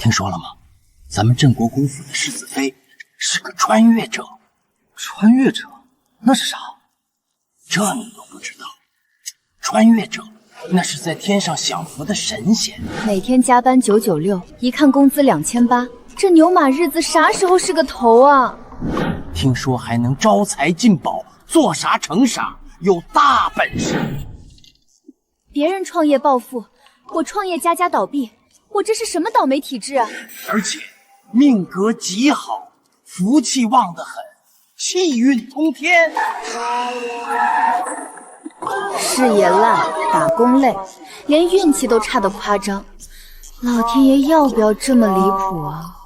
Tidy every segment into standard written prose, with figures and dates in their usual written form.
听说了吗？咱们镇国公府的世子妃是个穿越者。穿越者？那是啥？这你都不知道？穿越者那是在天上享福的神仙，每天加班996，一看工资2800，这牛马日子啥时候是个头啊？听说还能招财进宝，做啥成啥，有大本事。别人创业暴富，我创业家倒闭，我这是什么倒霉体质啊？而且命格极好，福气旺得很，气运通天。事业烂，打工累，连运气都差得夸张。老天爷要不要这么离谱啊？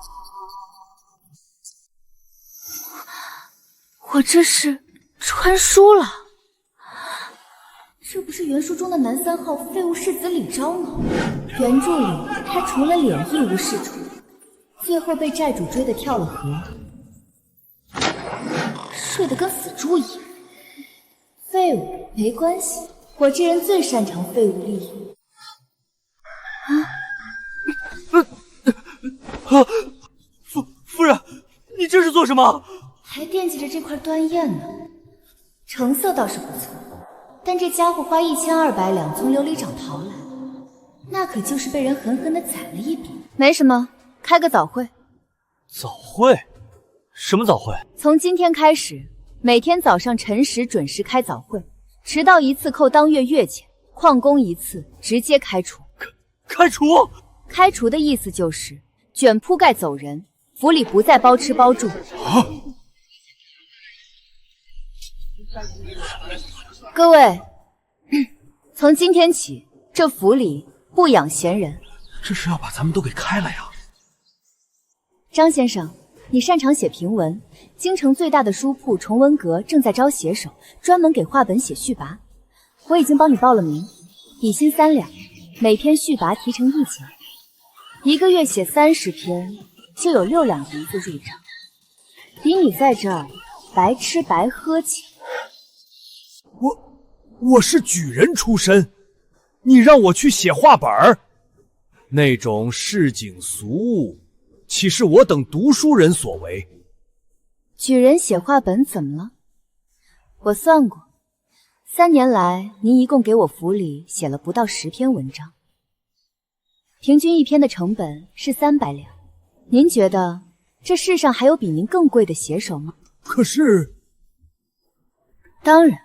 我这是穿书了。这不是原书中的男3号废物世子李昭吗？原著里他除了脸一无是处，最后被债主追得跳了河，睡得跟死猪一样。废物没关系，我这人最擅长废物利用。夫人，你这是做什么？还惦记着这块端砚呢，成色倒是不错。但这家伙花1200两从琉璃厂淘来，那可就是被人狠狠地宰了一笔。没什么，开个早会。早会？什么早会？从今天开始，每天早上辰时准时开早会，迟到1次扣当月月钱，旷工1次直接开除。开除？开除的意思就是卷铺盖走人，府里不再包吃包住。啊！各位，从今天起，这府里不养闲人。这是要把咱们都给开了呀！张先生，你擅长写评文，京城最大的书铺崇文阁正在招写手，专门给画本写序跋。我已经帮你报了名，底薪3两，每篇序跋提成1钱，1个月写30篇，就有6两银子入账，比你在这儿白吃白喝钱。我是举人出身，你让我去写画本儿，那种市井俗物，岂是我等读书人所为？举人写画本怎么了？我算过，3年来您一共给我府里写了不到10篇文章，平均1篇的成本是300两。您觉得这世上还有比您更贵的写手吗？可是，当然。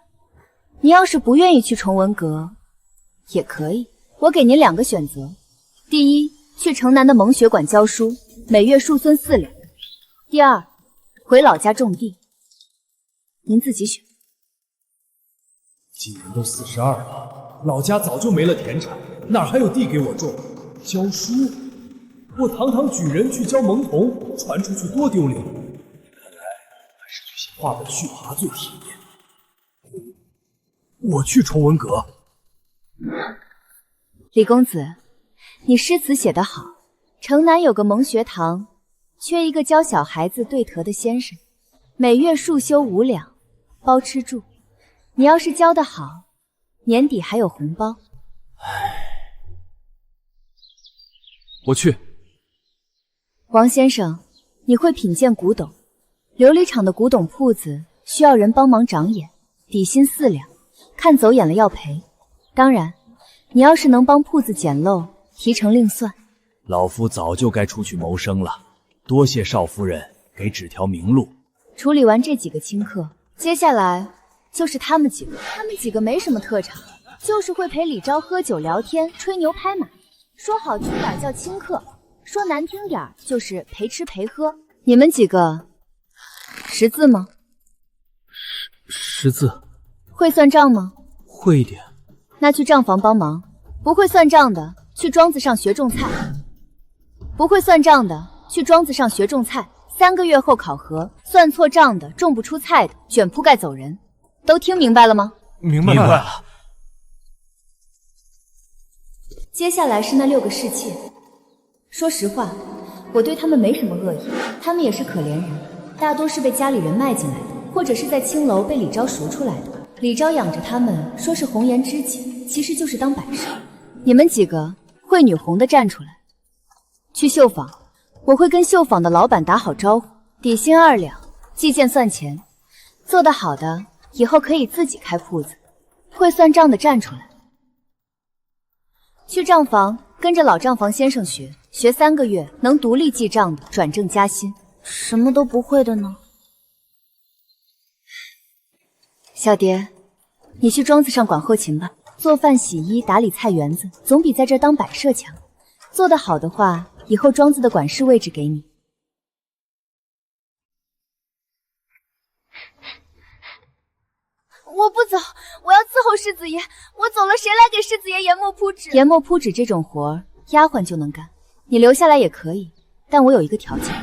你要是不愿意去崇文阁，也可以。我给您2个选择：第一，去城南的蒙学馆教书，每月数孙4两；第二，回老家种地。您自己选。今年都42了，老家早就没了田产，哪还有地给我种？教书，我堂堂举人去教蒙童，传出去多丢脸！看来还是去写画本序跋最体面。我去崇文阁。李公子，你诗词写得好，城南有个蒙学堂，缺一个教小孩子对thừa的先生，每月束修5两，包吃住。你要是教得好，年底还有红包。我去。王先生，你会品鉴古董，琉璃厂的古董铺子需要人帮忙长眼，底薪4两。看走眼了要赔，当然，你要是能帮铺子捡漏，提成另算。老夫早就该出去谋生了，多谢少夫人给指条明路。处理完这几个清客，接下来就是他们几个。他们几个没什么特长，就是会陪李昭喝酒聊天、吹牛拍马。说好听点叫清客，说难听点就是陪吃陪喝。你们几个识字吗？识字。会算账吗？会一点。那去账房帮忙。不会算账的，去庄子上学种菜。不会算账的，去庄子上学种菜。3个月后考核，算错账的、种不出菜的，卷铺盖走人。都听明白了吗？明白了。接下来是那6个侍妾。说实话，我对他们没什么恶意，他们也是可怜人，大多是被家里人卖进来的，或者是在青楼被李昭赎出来的。李昭养着他们，说是红颜知己，其实就是当摆设。你们几个会女红的站出来，去绣坊我会跟绣坊的老板打好招呼，底薪2两，计件算钱。做得好的，以后可以自己开铺子。会算账的站出来。去账房，跟着老账房先生学3个月，能独立记账的，转正加薪。什么都不会的呢？小蝶，你去庄子上管后勤吧，做饭、洗衣、打理菜园子，总比在这儿当摆设强。做得好的话，以后庄子的管事位置给你。我不走，我要伺候世子爷。我走了，谁来给世子爷研墨铺纸？研墨铺纸这种活儿，丫鬟就能干，你留下来也可以，但我有一个条件。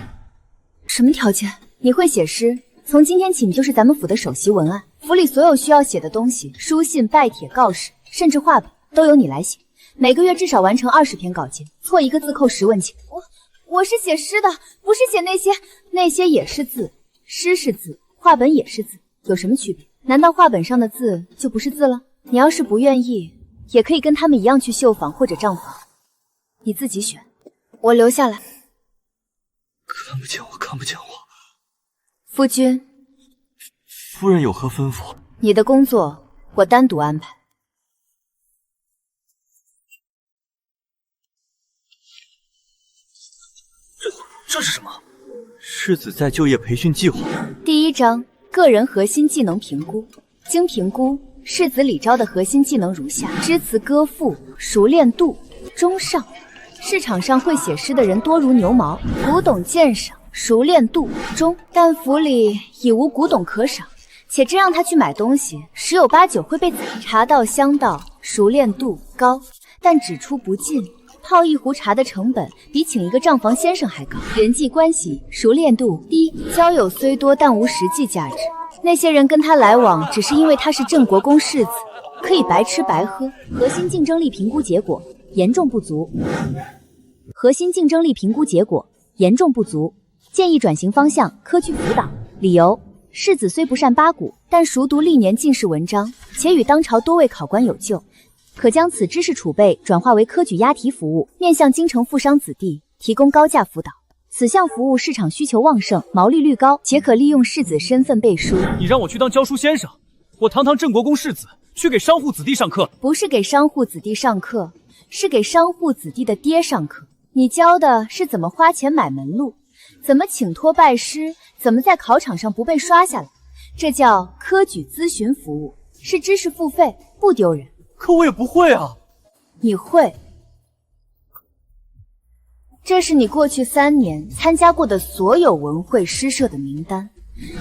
什么条件？你会写诗，从今天起你就是咱们府的首席文案，府里所有需要写的东西，书信、拜帖、告示，甚至话本，都由你来写。每个月至少完成20篇稿件，错一个字扣10文钱。我是写诗的，不是写那些也是字，诗是字，话本也是字，有什么区别？难道话本上的字就不是字了？你要是不愿意，也可以跟他们一样去绣坊或者账房，你自己选。我留下来。看不见我，看不见我。夫君，夫人有何吩咐？你的工作我单独安排。这是什么？世子在就业培训计划。第1章。个人核心技能评估，经评估，世子李昭的核心技能如下：诗词歌赋熟练度中上，市场上会写诗的人多如牛毛，古董鉴赏熟练度中，但府里已无古董可赏，且真让他去买东西，10有8九会被宰。茶道香道熟练度高，但只出不进，泡一壶茶的成本比请一个账房先生还高。人际关系熟练度低，交友虽多但无实际价值。那些人跟他来往，只是因为他是镇国公世子，可以白吃白喝。核心竞争力评估结果严重不足。核心竞争力评估结果严重不足，建议转型方向科举辅导。理由：世子虽不善八股，但熟读历年进士文章，且与当朝多位考官有旧。可将此知识储备转化为科举押题服务，面向京城富商子弟提供高价辅导。此项服务市场需求旺盛，毛利率高，且可利用世子身份背书。你让我去当教书先生，我堂堂镇国公世子去给商户子弟上课？不是给商户子弟上课，是给商户子弟的爹上课。你教的是怎么花钱买门路，怎么请托拜师，怎么在考场上不被刷下来。这叫科举咨询服务，是知识付费，不丢人。可我也不会啊。你会。这是你过去3年参加过的所有文会诗社的名单，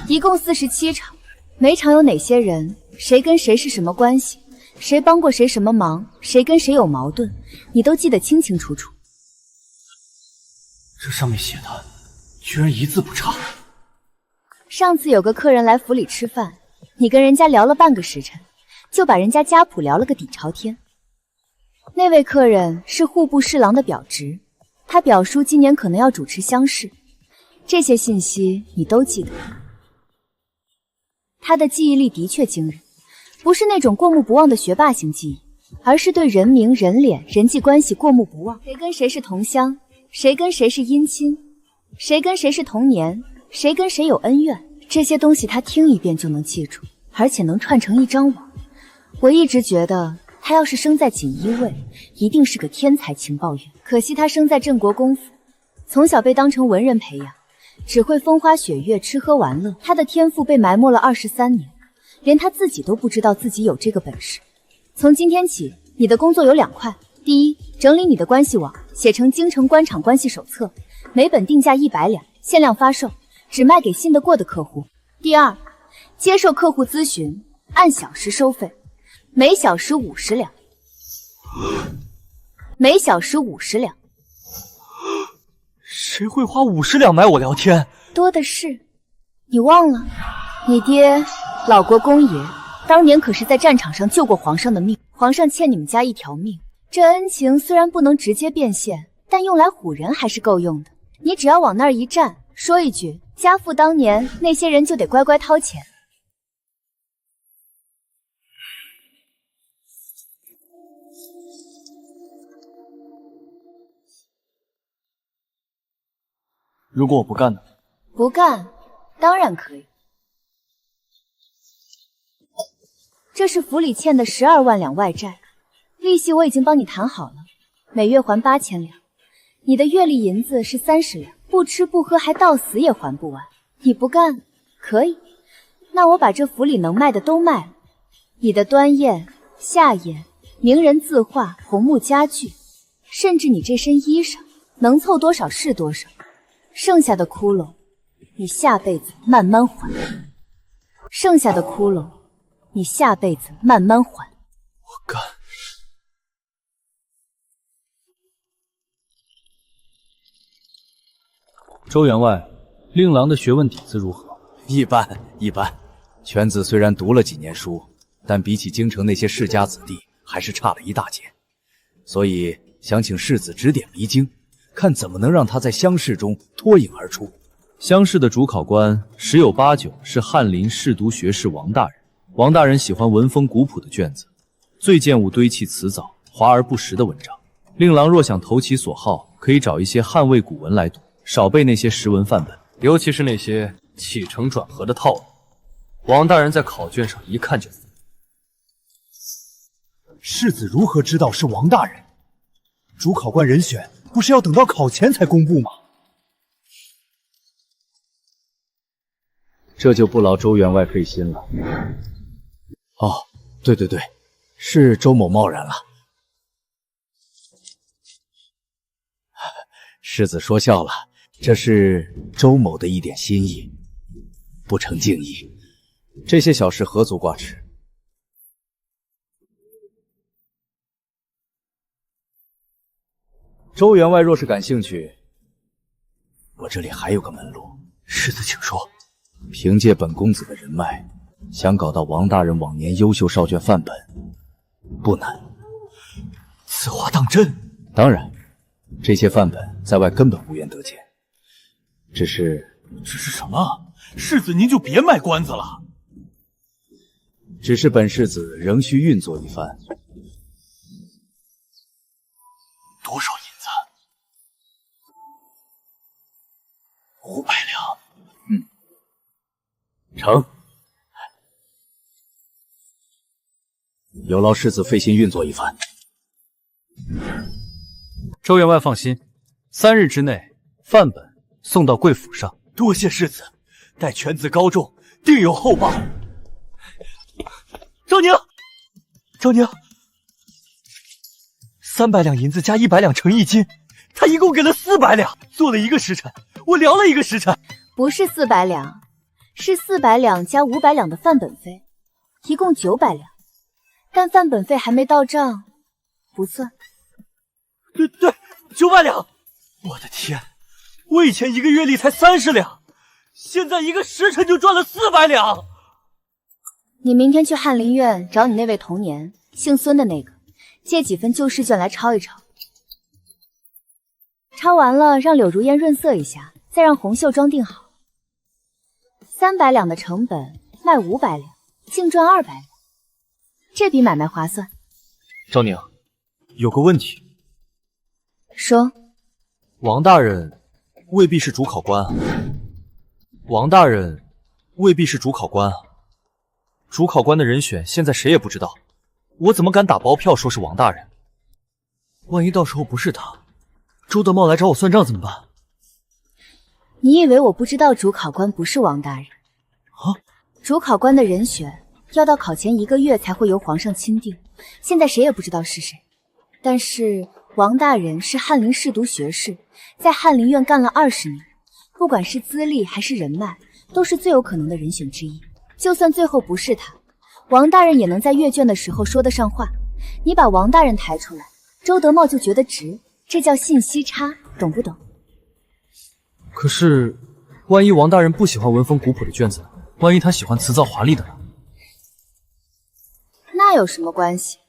一共47场，每场有哪些人，谁跟谁是什么关系，谁帮过谁什么忙，谁跟谁有矛盾，你都记得清清楚楚。这上面写的居然一字不差。上次有个客人来府里吃饭，你跟人家聊了半个时辰，就把人家家谱聊了个底朝天。那位客人是户部侍郎的表侄，他表叔今年可能要主持乡试，这些信息你都记得。他的记忆力的确惊人，不是那种过目不忘的学霸型记忆，而是对人名、人脸、人际关系过目不忘。谁跟谁是同乡，谁跟谁是姻亲，谁跟谁是同年，谁跟谁有恩怨，这些东西他听一遍就能记住，而且能串成一张网。我一直觉得他要是生在锦衣卫，一定是个天才情报员。可惜他生在镇国公府，从小被当成文人培养，只会风花雪月、吃喝玩乐。他的天赋被埋没了23年，连他自己都不知道自己有这个本事。从今天起，你的工作有2块：第一，整理你的关系网，写成京城官场关系手册，每本定价100两，限量发售，只卖给信得过的客户；第二，接受客户咨询，按小时收费，每小时50两。每小时50两。谁会花50两买我聊天？多的是。你忘了，你爹老国公爷当年可是在战场上救过皇上的命，皇上欠你们家1条命。这恩情虽然不能直接变现，但用来唬人还是够用的。你只要往那儿一站，说一句家父当年，那些人就得乖乖掏钱。如果我不干呢？不干，当然可以。这是府里欠的12万两外债，利息我已经帮你谈好了，每月还8000两。你的月例银子是30两，不吃不喝还到死也还不完。你不干，可以。那我把这府里能卖的都卖了，你的端砚、夏砚、名人字画、红木家具，甚至你这身衣裳，能凑多少是多少。剩下的窟窿，你下辈子慢慢还。剩下的窟窿，你下辈子慢慢还。我干。周员外，令郎的学问底子如何？一般一般。犬子虽然读了几年书，但比起京城那些世家子弟，还是差了一大截。所以想请世子指点迷津，看怎么能让他在乡试中脱颖而出。乡试的主考官十有八九是翰林侍读学士王大人。王大人喜欢文风古朴的卷子，最厌恶堆砌辞藻、华而不实的文章。令郎若想投其所好，可以找一些汉魏古文来读，少背那些识文范本，尤其是那些起承转合的套路。王大人在考卷上一看就懂。世子如何知道是王大人？主考官人选不是要等到考前才公布吗？这就不劳周员外费心了。哦，对对对，是周某贸然了。世子说笑了，这是周某的一点心意，不成敬意。这些小事何足挂齿。周员外若是感兴趣，我这里还有个门路。世子请说。凭借本公子的人脉，想搞到王大人往年优秀少卷范本，不难。此话当真？当然，这些范本在外根本无缘得见。只是什么？世子您就别卖关子了。只是本世子仍需运作一番。多少银子？500两。成。有劳世子费心运作一番。周员外放心，3日之内范本送到贵府上。多谢世子，待犬子高中，定有厚报。周宁，300两银子加100两成1斤，他一共给了400两，做了1个时辰，我聊了1个时辰。不是400两，是400两加500两的范本费，一共900两。但范本费还没到账，不算。对，900两！我的天，我以前1个月里才30两，现在1个时辰就赚了400两。你明天去翰林院找你那位童年姓孙的那个，借几份旧试卷来抄一抄。抄完了让柳如烟润色一下，再让红袖装订好。300两的成本卖500两，净赚200两，这笔买卖划算。周宁，有个问题。说。王大人未必是主考官啊。主考官的人选现在谁也不知道，我怎么敢打包票说是王大人？万一到时候不是他，周德茂来找我算账怎么办？你以为我不知道主考官不是王大人？啊？主考官的人选要到考前1个月才会由皇上钦定，现在谁也不知道是谁。但是王大人是翰林侍读学士，在翰林院干了20年，不管是资历还是人脉，都是最有可能的人选之一。就算最后不是他，王大人也能在阅卷的时候说得上话。你把王大人抬出来，周德茂就觉得值，这叫信息差，懂不懂？可是，万一王大人不喜欢文风古朴的卷子呢？万一他喜欢辞藻华丽的呢？那有什么关系？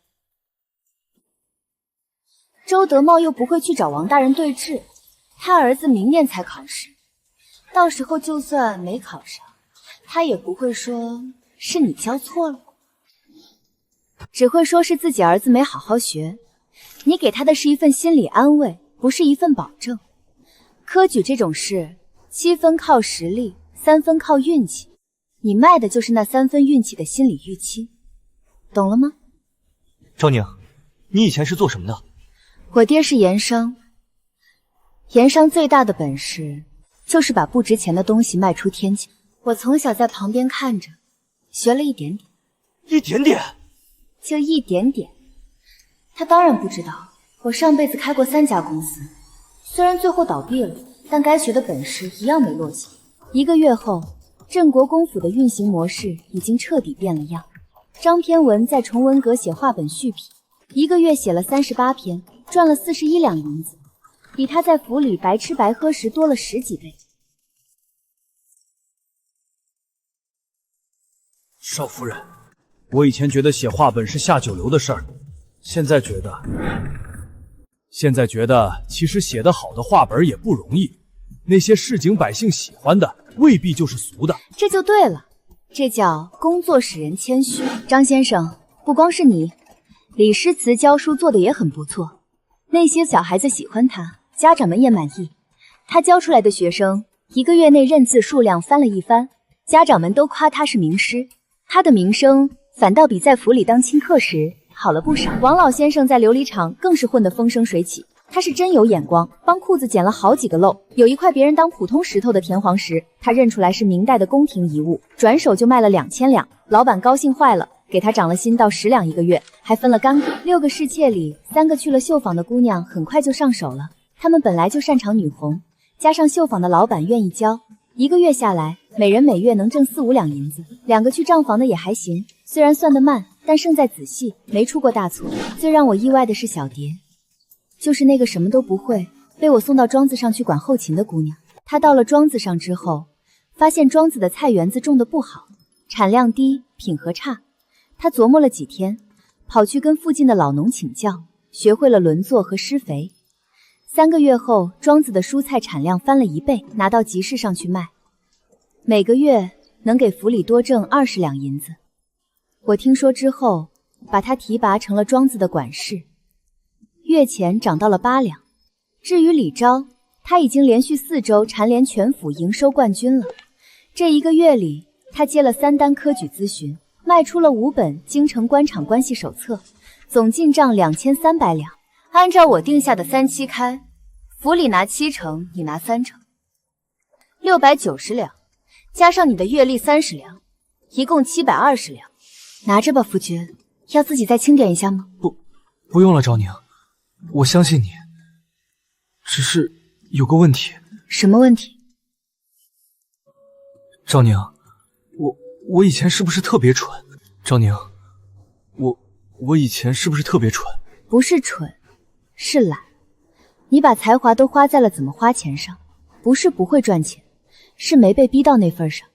周德茂又不会去找王大人对质，他儿子明年才考试，到时候就算没考上，他也不会说是你教错了，只会说是自己儿子没好好学。你给他的是一份心理安慰，不是一份保证。科举这种事， 7分靠实力，3分靠运气。你卖的就是那3分运气的心理预期，懂了吗？赵宁，你以前是做什么的？我爹是盐商，盐商最大的本事就是把不值钱的东西卖出天价。我从小在旁边看着，学了一点点。一点点？就一点点。他当然不知道，我上辈子开过3家公司，虽然最后倒闭了，但该学的本事一样没落下。1个月后，镇国公府的运行模式已经彻底变了样。张篇文在崇文阁写话本续品，1个月写了38篇，赚了41两银子，比他在府里白吃白喝时多了10几倍。少夫人，我以前觉得写话本是下九流的事儿，现在觉得其实写得好的话本也不容易，那些市井百姓喜欢的未必就是俗的。这就对了，这叫工作使人谦虚。张先生，不光是你，李诗词教书做得也很不错，那些小孩子喜欢他，家长们也满意。他教出来的学生1个月内认字数量翻了一番，家长们都夸他是名师，他的名声反倒比在府里当清客时好了不少。王老先生在琉璃厂更是混得风生水起，他是真有眼光，帮裤子捡了好几个漏。有一块别人当普通石头的田黄石，他认出来是明代的宫廷遗物，转手就卖了2000两。老板高兴坏了，给他涨了薪到10两1个月，还分了干股。6个侍妾里3个去了绣坊的姑娘很快就上手了，她们本来就擅长女红，加上绣坊的老板愿意教，1个月下来，每人每月能挣4、5两银子。2个去账房的也还行，虽然算得慢，但胜在仔细，没出过大错。最让我意外的是小蝶，就是那个什么都不会，被我送到庄子上去管后勤的姑娘。她到了庄子上之后，发现庄子的菜园子种得不好，产量低，品和差。她琢磨了几天，跑去跟附近的老农请教，学会了轮作和施肥。3个月后，庄子的蔬菜产量翻了1倍，拿到集市上去卖，每个月能给府里多挣20两银子。我听说之后，把他提拔成了庄子的管事，月钱涨到了8两。至于李昭，他已经连续4周蝉联全府营收冠军了。这1个月里，他接了3单科举咨询，卖出了5本京城官场关系手册，总进账2300两。按照我定下的3期开，府里拿70%，你拿30%，690两，加上你的月例30两，一共720两。拿着吧，夫君，要自己再清点一下吗？不用了，赵宁，我相信你。只是有个问题。什么问题？赵宁，我以前是不是特别蠢？赵宁，我以前是不是特别蠢？不是蠢，是懒。你把才华都花在了怎么花钱上，不是不会赚钱，是没被逼到那份上。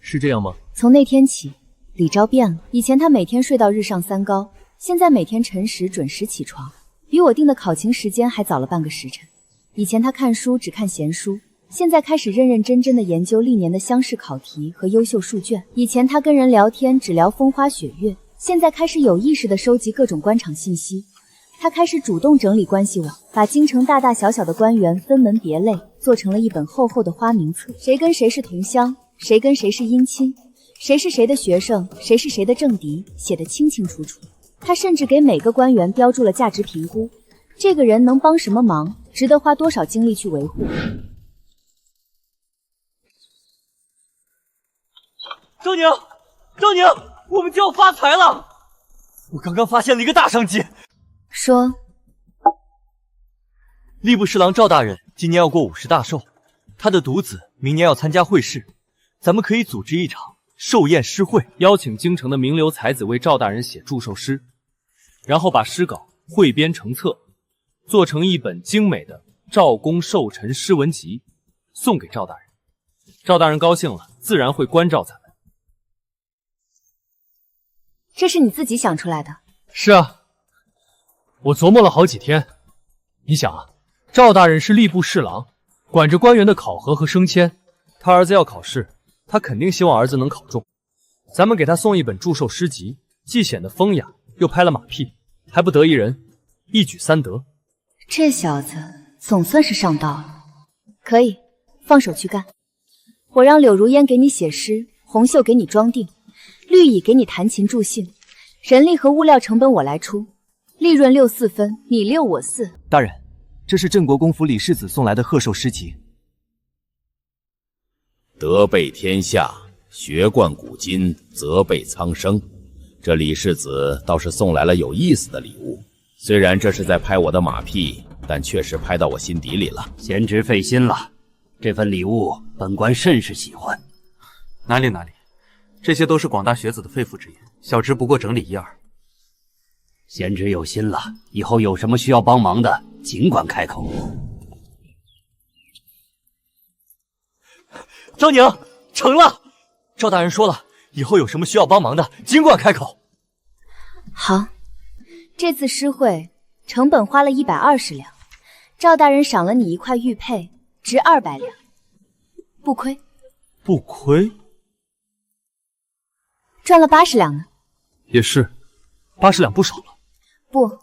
是这样吗？从那天起，李昭变了。以前他每天睡到日上3高，现在每天辰时准时起床，比我定的考勤时间还早了半个时辰。以前他看书只看闲书，现在开始认认真真的研究历年的乡试考题和优秀数卷。以前他跟人聊天只聊风花雪月，现在开始有意识地收集各种官场信息。他开始主动整理关系网，把京城大大小小的官员分门别类，做成了一本厚厚的花名册，谁跟谁是同乡，谁跟谁是姻亲，谁是谁的学生，谁是谁的政敌，写得清清楚楚。他甚至给每个官员标注了价值评估，这个人能帮什么忙，值得花多少精力去维护。周宁，我们就要发财了！我刚刚发现了一个大商机。说，吏部侍郎赵大人今年要过50大寿，他的独子明年要参加会试，咱们可以组织一场寿宴诗会，邀请京城的名流才子为赵大人写祝寿诗，然后把诗稿汇编成册，做成一本精美的赵公寿辰诗文集，送给赵大人。赵大人高兴了，自然会关照咱们。这是你自己想出来的？是啊，我琢磨了好几天。你想啊，赵大人是吏部侍郎，管着官员的考核和升迁，他儿子要考试，他肯定希望儿子能考中。咱们给他送一本祝寿诗集，既显得风雅，又拍了马屁，还不得一人，一举3得。这小子总算是上道了，可以放手去干。我让柳如烟给你写诗，红袖给你装订，绿蚁给你弹琴助兴，人力和物料成本我来出，利润6-4分，你6我4。大人，这是镇国公府李世子送来的贺寿诗集。德备天下，学贯古今，则备苍生。这李世子倒是送来了有意思的礼物，虽然这是在拍我的马屁，但确实拍到我心底里了。贤侄费心了，这份礼物本官甚是喜欢。哪里，这些都是广大学子的肺腑之言，小侄不过整理一二。贤侄有心了，以后有什么需要帮忙的，尽管开口。张宁，成了！赵大人说了，以后有什么需要帮忙的，尽管开口。好，这次诗会成本花了120两，赵大人赏了你1块玉佩，值200两，不亏。不亏？赚了80两呢。也是，80两不少了。不，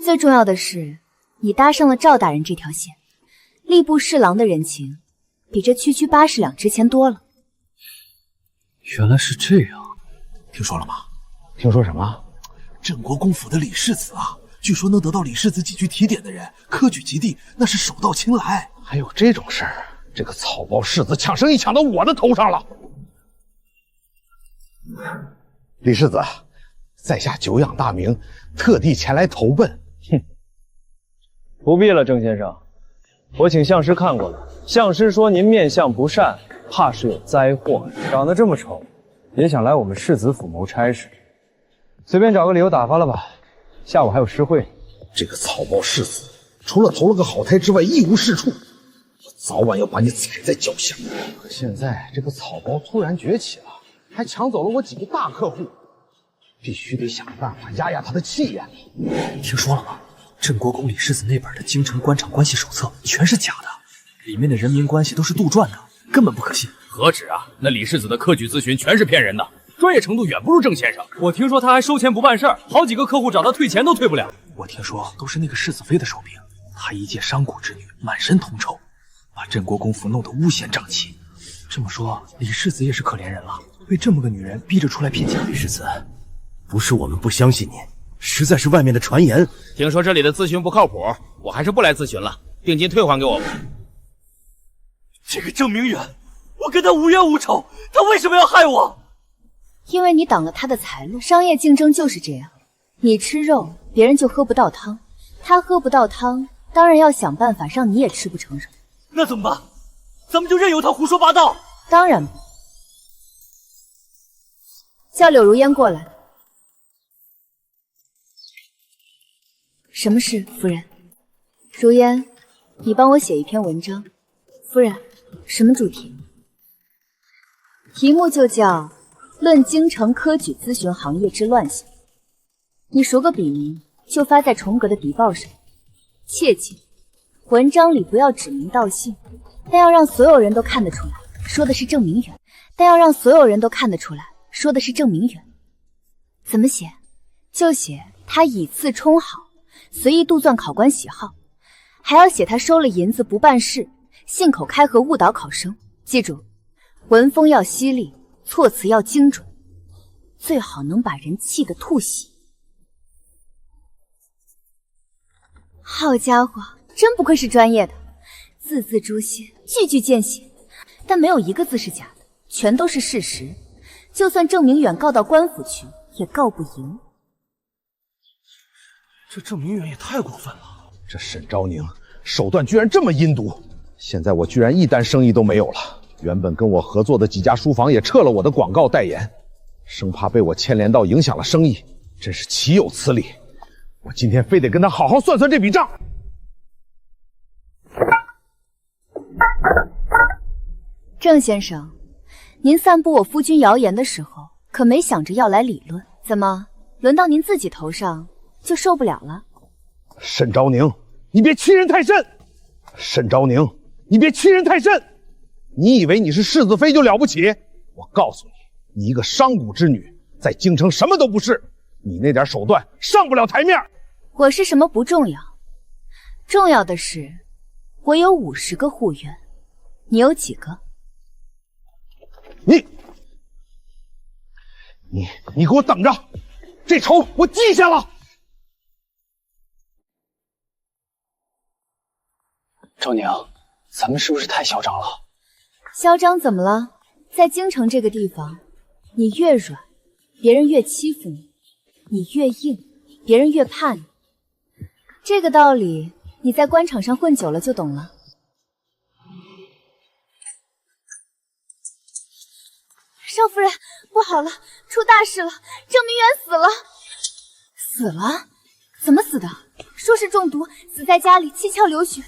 最重要的是你搭上了赵大人这条线，吏部侍郎的人情比这区80两值钱多了。原来是这样，听说了吗？听说什么？镇国公府的李世子啊，据说能得到李世子几句提点的人，科举及第，那是手到擒来。还有这种事儿？这个草包世子抢生意抢到我的头上了。李世子，在下久仰大名，特地前来投奔。哼，不必了，郑先生，我请相师看过了。相师说您面相不善，怕是有灾祸。长得这么丑，也想来我们世子府谋差事？随便找个理由打发了吧。下午还有诗会。这个草包世子，除了投了个好胎之外，一无是处。我早晚要把你踩在脚下。可现在这个草包突然崛起了，还抢走了我几个大客户，必须得想办法压压他的气焰。听说了吗？镇国公李世子那本的京城官场关系手册全是假的，里面的人民关系都是杜撰的，根本不可信。何止啊！那李世子的科举咨询全是骗人的，专业程度远不如郑先生。我听说他还收钱不办事儿，好几个客户找他退钱都退不了。我听说都是那个世子妃的手笔，她一介商贾之女，满身铜臭，把镇国公府弄得乌烟瘴气。这么说，李世子也是可怜人了，被这么个女人逼着出来骗钱。李世子，不是我们不相信您，实在是外面的传言。听说这里的咨询不靠谱，我还是不来咨询了，定金退还给我。这个郑明远，我跟他无冤无仇，他为什么要害我？因为你挡了他的财路。商业竞争就是这样，你吃肉，别人就喝不到汤，他喝不到汤，当然要想办法让你也吃不成肉。那怎么办？咱们就任由他胡说八道？当然不。叫柳如烟过来。什么事，夫人？如烟，你帮我写一篇文章。夫人，什么主题？题目就叫《论京城科举咨询行业之乱象》。你熟个笔名，就发在重阁的敌报上。切记，文章里不要指名道姓，但要让所有人都看得出来，说的是郑明远。怎么写？就写他以次充好，随意杜撰考官喜好，还要写他收了银子不办事，信口开河误导考生。记住，文风要犀利，措辞要精准，最好能把人气得吐血。好家伙，真不愧是专业的，字字诛心，句句见血，但没有一个字是假的，全都是事实。就算郑明远告到官府去，也告不赢。这郑明远也太过分了。这沈昭宁手段居然这么阴毒，现在我居然一单生意都没有了。原本跟我合作的几家书房也撤了我的广告代言，生怕被我牵连到影响了生意，真是岂有此理！我今天非得跟他好好算算这笔账。郑先生，您散布我夫君谣言的时候，可没想着要来理论，怎么轮到您自己头上就受不了了？沈昭宁，你别欺人太甚！沈昭宁，你别欺人太甚！你以为你是世子妃就了不起？我告诉你，你一个商贾之女，在京城什么都不是，你那点手段上不了台面。我是什么不重要，重要的是我有50个护院，你有几个？你给我等着，这仇我记下了。周宁，咱们是不是太嚣张了？嚣张怎么了？在京城这个地方，你越软，别人越欺负你；你越硬，别人越怕你。这个道理，你在官场上混久了就懂了。少夫人，不好了，出大事了，郑明远死了。死了？怎么死的？说是中毒，死在家里，七窍流血。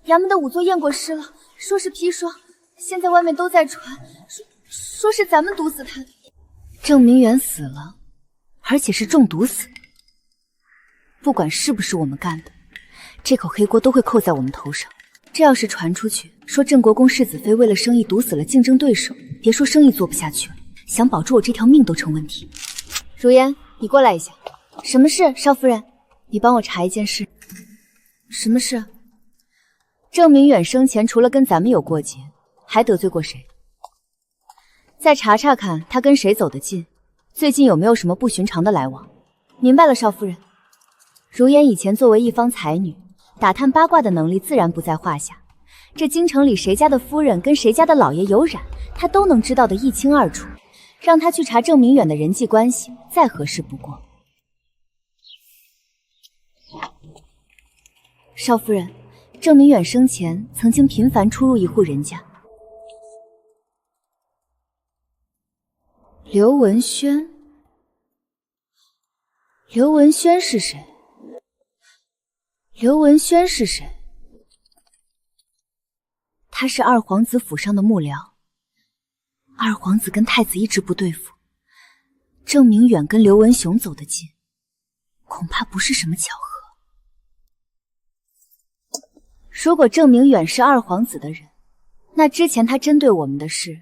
衙门的仵作验过尸了，说是砒霜。现在外面都在传，说是咱们毒死他的。郑明远死了，而且是中毒死的。不管是不是我们干的，这口黑锅都会扣在我们头上。这要是传出去，说郑国公世子妃为了生意毒死了竞争对手，别说生意做不下去了，想保住我这条命都成问题。如烟，你过来一下。什么事，少夫人？你帮我查一件事。什么事？郑明远生前除了跟咱们有过节，还得罪过谁？再查查看他跟谁走得近，最近有没有什么不寻常的来往。明白了，少夫人。如烟以前作为一方才女，打探八卦的能力自然不在话下。这京城里谁家的夫人跟谁家的老爷有染，她都能知道得一清二楚。让她去查郑明远的人际关系，再合适不过。少夫人，郑明远生前曾经频繁出入一户人家。刘文轩？刘文轩是谁？刘文轩是谁？他是二皇子府上的幕僚。二皇子跟太子一直不对付，郑明远跟刘文雄走得近，恐怕不是什么巧合。如果郑明远是二皇子的人，那之前他针对我们的事，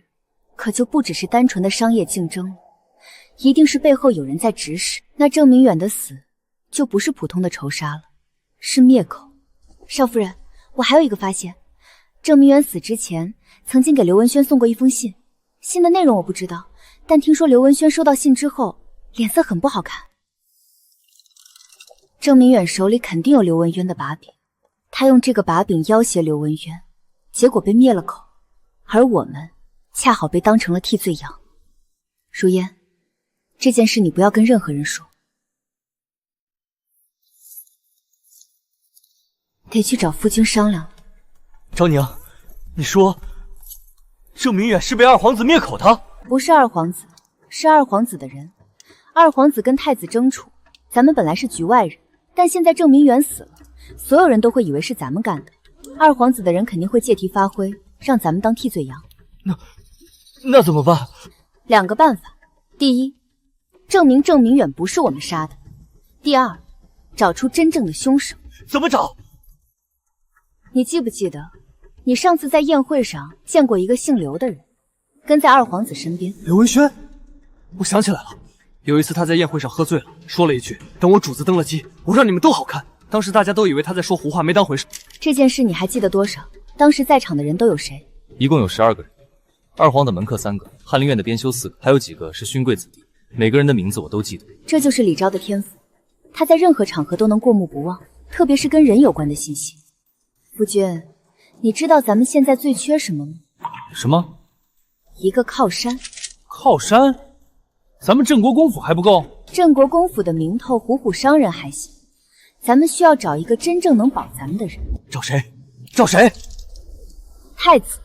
可就不只是单纯的商业竞争了，一定是背后有人在指使。那郑明远的死，就不是普通的仇杀了，是灭口。少夫人，我还有一个发现，郑明远死之前，曾经给刘文轩送过一封信，信的内容我不知道，但听说刘文轩收到信之后，脸色很不好看。郑明远手里肯定有刘文渊的把柄。他用这个把柄要挟刘文渊，结果被灭了口，而我们恰好被当成了替罪羊。如烟，这件事你不要跟任何人说，得去找夫君商量。昭宁，你说郑明远是被二皇子灭口的？不是二皇子，是二皇子的人。二皇子跟太子争处，咱们本来是局外人，但现在郑明远死了，所有人都会以为是咱们干的，二皇子的人肯定会借题发挥，让咱们当替罪羊。那怎么办？两个办法：第一，证明郑明远不是我们杀的；第二，找出真正的凶手。怎么找？你记不记得，你上次在宴会上见过一个姓刘的人，跟在二皇子身边？刘文轩，我想起来了，有一次他在宴会上喝醉了，说了一句：“等我主子登了基，我让你们都好看。”当时大家都以为他在说胡话，没当回事。这件事你还记得多少？当时在场的人都有谁？一共有12个人，二皇的门客3个，翰林院的编修4个，还有几个是勋贵子弟，每个人的名字我都记得。这就是李昭的天赋，他在任何场合都能过目不忘，特别是跟人有关的信息。夫君，你知道咱们现在最缺什么吗？什么？一个靠山。靠山？咱们镇国公府还不够？镇国公府的名头虎虎伤人还行，咱们需要找一个真正能保咱们的人。找谁？找谁？太子。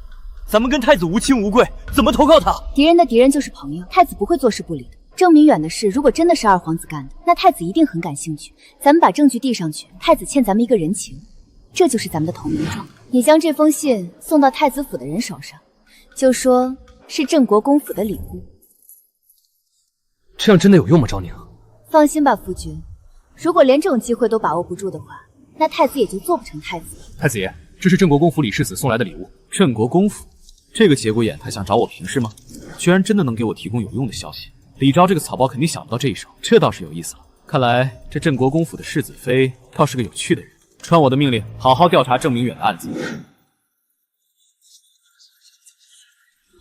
咱们跟太子无亲无贵，怎么投靠他？敌人的敌人就是朋友，太子不会坐视不理的。郑明远的事，如果真的是二皇子干的，那太子一定很感兴趣。咱们把证据递上去，太子欠咱们一个人情，这就是咱们的投名状。你将这封信送到太子府的人手上，就说是镇国公府的礼物。这样真的有用吗，昭宁？放心吧，夫君。如果连这种机会都把握不住的话，那太子也就做不成太子了。太子爷，这是镇国公府李世子送来的礼物。镇国公府，这个节骨眼，他想找我平事吗？居然真的能给我提供有用的消息。李昭这个草包肯定想不到这一手，这倒是有意思了。看来这镇国公府的世子妃倒是个有趣的人。传我的命令，好好调查郑明远的案子。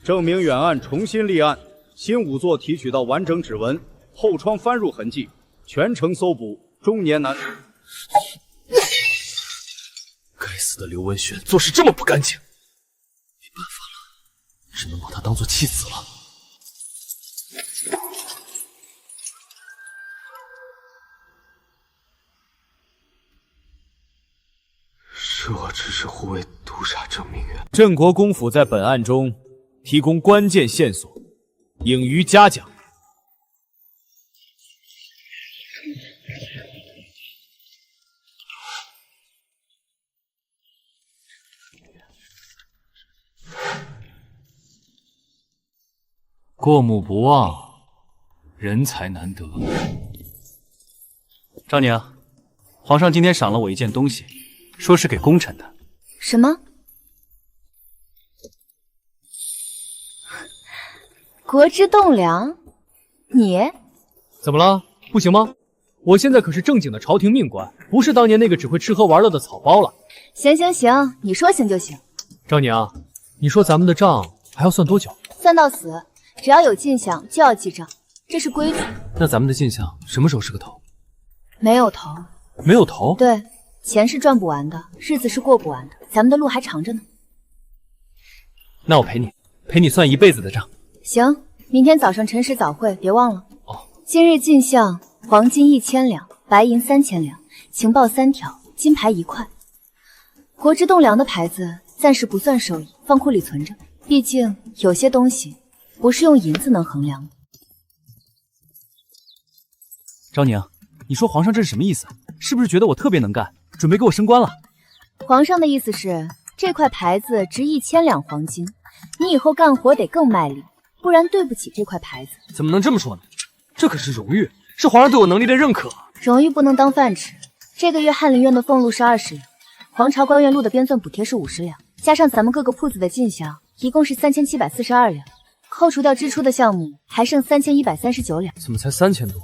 证明原案重新立案，新仵作提取到完整指纹，后窗翻入痕迹，全程搜捕中年男。该死的刘文轩做事这么不干净，没办法了，只能把他当做弃子了。这只是护卫毒杀郑明远。镇国公府在本案中提供关键线索，应予嘉奖。过目不忘，人才难得。赵宁，皇上今天赏了我一件东西，说是给功臣的。什么？国之栋梁？你怎么了？不行吗？我现在可是正经的朝廷命官，不是当年那个只会吃喝玩乐的草包了。行行行，你说行就行。赵宁，你说咱们的账还要算多久？算到死，只要有进项就要记账，这是规矩。那咱们的进项什么时候是个头？没有头。没有头？对，钱是赚不完的，日子是过不完的，咱们的路还长着呢。那我陪你算一辈子的账。行，明天早上辰时早会，别忘了。哦。今日进项：黄金1000两，白银3000两，情报3条，金牌1块。国之栋梁的牌子暂时不算收益，放库里存着。毕竟有些东西不是用银子能衡量的。昭宁，你说皇上这是什么意思？是不是觉得我特别能干，准备给我升官了？皇上的意思是，这块牌子值1000两黄金，你以后干活得更卖力，不然对不起这块牌子。怎么能这么说呢？这可是荣誉，是皇上对我能力的认可。荣誉不能当饭吃。这个月翰林院的俸禄是20两，皇朝官员录的编纂补贴是50两，加上咱们各个铺子的进项，一共是3742两。扣除掉支出的项目，还剩3139两。怎么才3000多？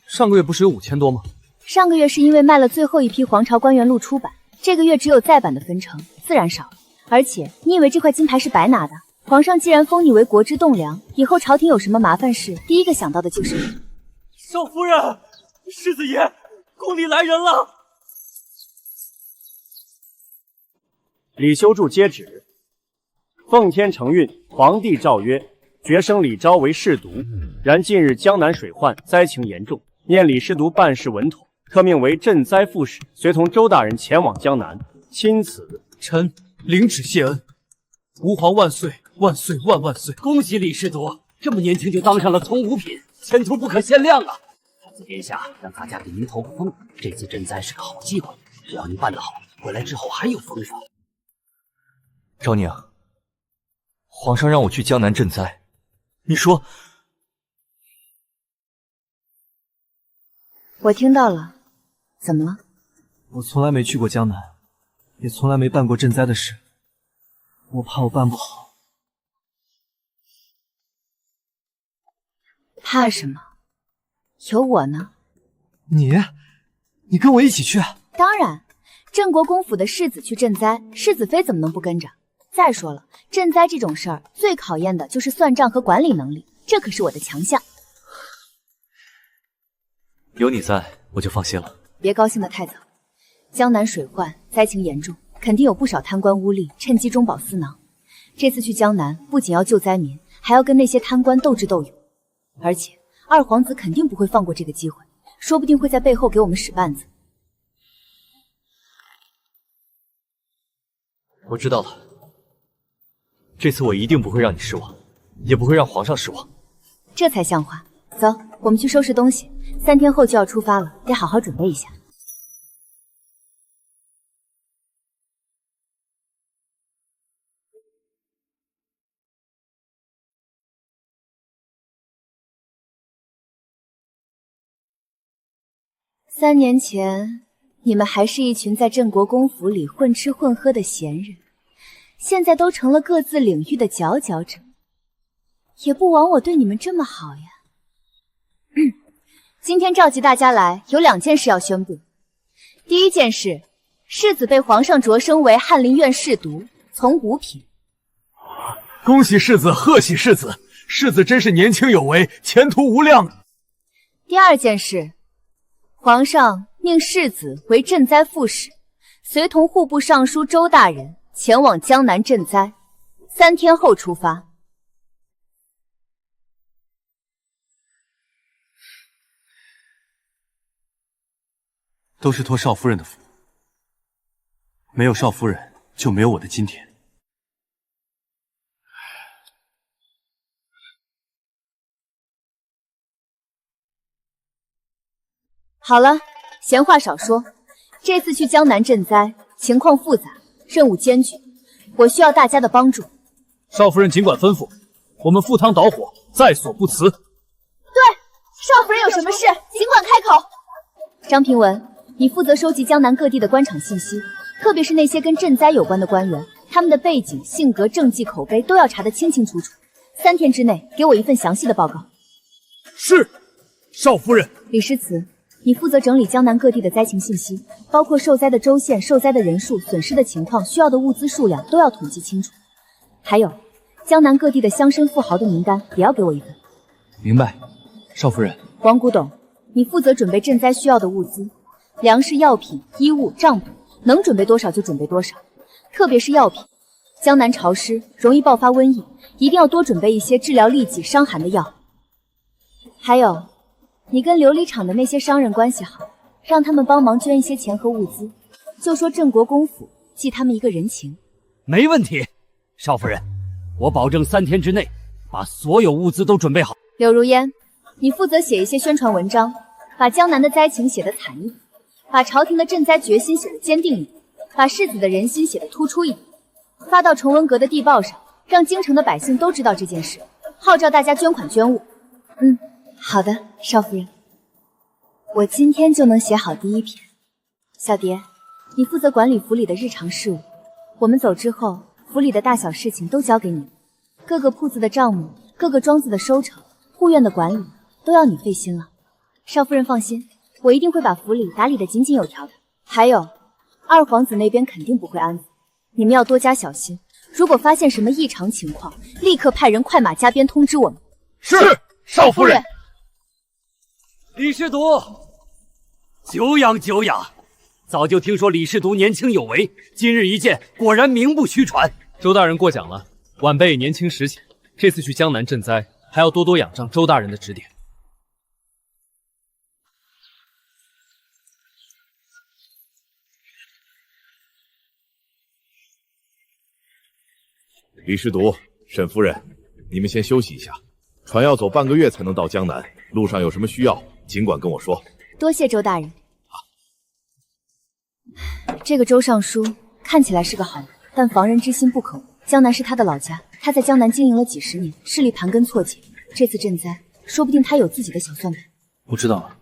上个月不是有5000多吗？上个月是因为卖了最后一批皇朝官员录出版，这个月只有再版的分成，自然少了。而且你以为这块金牌是白拿的？皇上既然封你为国之栋梁，以后朝廷有什么麻烦事，第一个想到的就是你。少夫人，世子爷，宫里来人了。李修筑接旨：奉天承运，皇帝诏曰：决升李昭为侍读。然近日江南水患，灾情严重，念李侍读办事稳妥，特命为赈灾副使，随同周大人前往江南。钦此。臣领旨谢恩。吾皇万岁，万岁万万岁！恭喜李侍读，这么年轻就当上了从五品，前途不可限量啊！太子殿下让大家给您头个风，这次赈灾是个好机会，只要您办得好，回来之后还有丰收。昭宁，皇上让我去江南赈灾，你说？我听到了，怎么了？我从来没去过江南，也从来没办过赈灾的事，我怕我办不好。怕什么？有我呢。你跟我一起去啊？当然，镇国公府的世子去赈灾，世子妃怎么能不跟着？再说了，赈灾这种事儿最考验的就是算账和管理能力，这可是我的强项。有你在，我就放心了。别高兴得太早，江南水患灾情严重，肯定有不少贪官污吏趁机中饱私囊。这次去江南，不仅要救灾民，还要跟那些贪官斗智斗勇。而且二皇子肯定不会放过这个机会，说不定会在背后给我们使绊子。我知道了，这次我一定不会让你失望，也不会让皇上失望。这才像话。走，我们去收拾东西，3天后就要出发了，得好好准备一下。3年前，你们还是一群在镇国公府里混吃混喝的闲人，现在都成了各自领域的佼佼者，也不枉我对你们这么好呀。今天召集大家来，有2件事要宣布。第一件事，世子被皇上擢升为翰林院侍读，从5品。恭喜世子，贺喜世子！世子真是年轻有为，前途无量啊！第二件事，皇上命世子为赈灾副使，随同户部尚书周大人前往江南赈灾，3天后出发。都是托少夫人的福，没有少夫人，就没有我的今天。好了，闲话少说，这次去江南赈灾，情况复杂，任务艰巨，我需要大家的帮助。少夫人尽管吩咐，我们赴汤蹈火，在所不辞。对，少夫人有什么事，尽管开口。张平文，你负责收集江南各地的官场信息，特别是那些跟赈灾有关的官员，他们的背景、性格、政绩、口碑都要查得清清楚楚。3天之内给我一份详细的报告。是，少夫人。李诗词，你负责整理江南各地的灾情信息，包括受灾的州县、受灾的人数、损失的情况、需要的物资数量都要统计清楚。还有，江南各地的乡绅富豪的名单也要给我一份。明白，少夫人。王古董，你负责准备赈灾需要的物资，粮食、药品、衣物、帐篷，能准备多少就准备多少。特别是药品，江南潮湿，容易爆发瘟疫，一定要多准备一些治疗痢疾、伤寒的药。还有，你跟琉璃厂的那些商人关系好，让他们帮忙捐一些钱和物资，就说镇国公府记他们一个人情。没问题，少夫人，我保证3天之内把所有物资都准备好。柳如烟，你负责写一些宣传文章，把江南的灾情写得惨一点，把朝廷的赈灾决心写得坚定一点，把世子的人心写得突出一点，发到崇文阁的地报上，让京城的百姓都知道这件事，号召大家捐款捐物。好的，少夫人，我今天就能写好第1篇。小蝶，你负责管理府里的日常事务，我们走之后，府里的大小事情都交给你，各个铺子的账目，各个庄子的收成，护院的管理，都要你费心了。少夫人放心，我一定会把府里打理得井井有条的。还有，二皇子那边肯定不会安分，你们要多加小心。如果发现什么异常情况，立刻派人快马加鞭通知我们。是，少夫人。李世独，久仰久仰，早就听说李世独年轻有为，今日一见，果然名不虚传。周大人过奖了，晚辈年轻识浅，这次去江南赈灾，还要多多仰仗周大人的指点。李世独、沈夫人，你们先休息一下，船要走半个月才能到江南，路上有什么需要，尽管跟我说。多谢周大人。这个周尚书看起来是个好人，但防人之心不可无。江南是他的老家，他在江南经营了几10年，势力盘根错节。这次赈灾，说不定他有自己的小算盘。我知道了，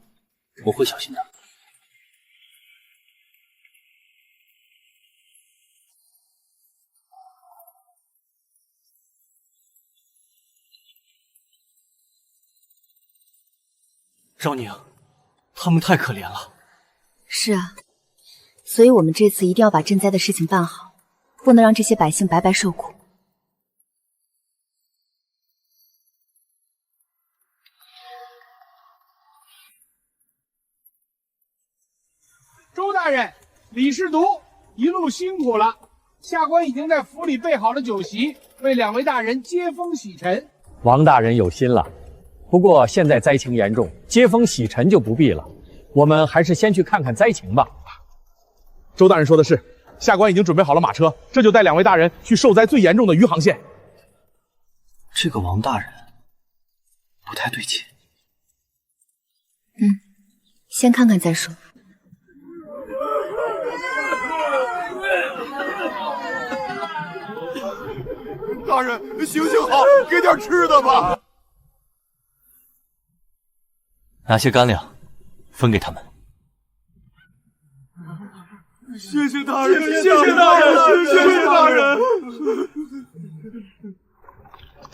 我会小心的。昭宁，他们太可怜了。是啊，所以我们这次一定要把赈灾的事情办好，不能让这些百姓白白受苦。周大人，李世独一路辛苦了，下官已经在府里备好了酒席，为2位大人接风洗尘。王大人有心了。不过现在灾情严重，接风洗尘就不必了。我们还是先去看看灾情吧。周大人说的是，下官已经准备好了马车，这就带2位大人去受灾最严重的余杭县。这个王大人不太对劲。先看看再说。大人，行行好，给点吃的吧。拿些干粮分给他们。谢谢大人，谢谢大人，谢谢大人。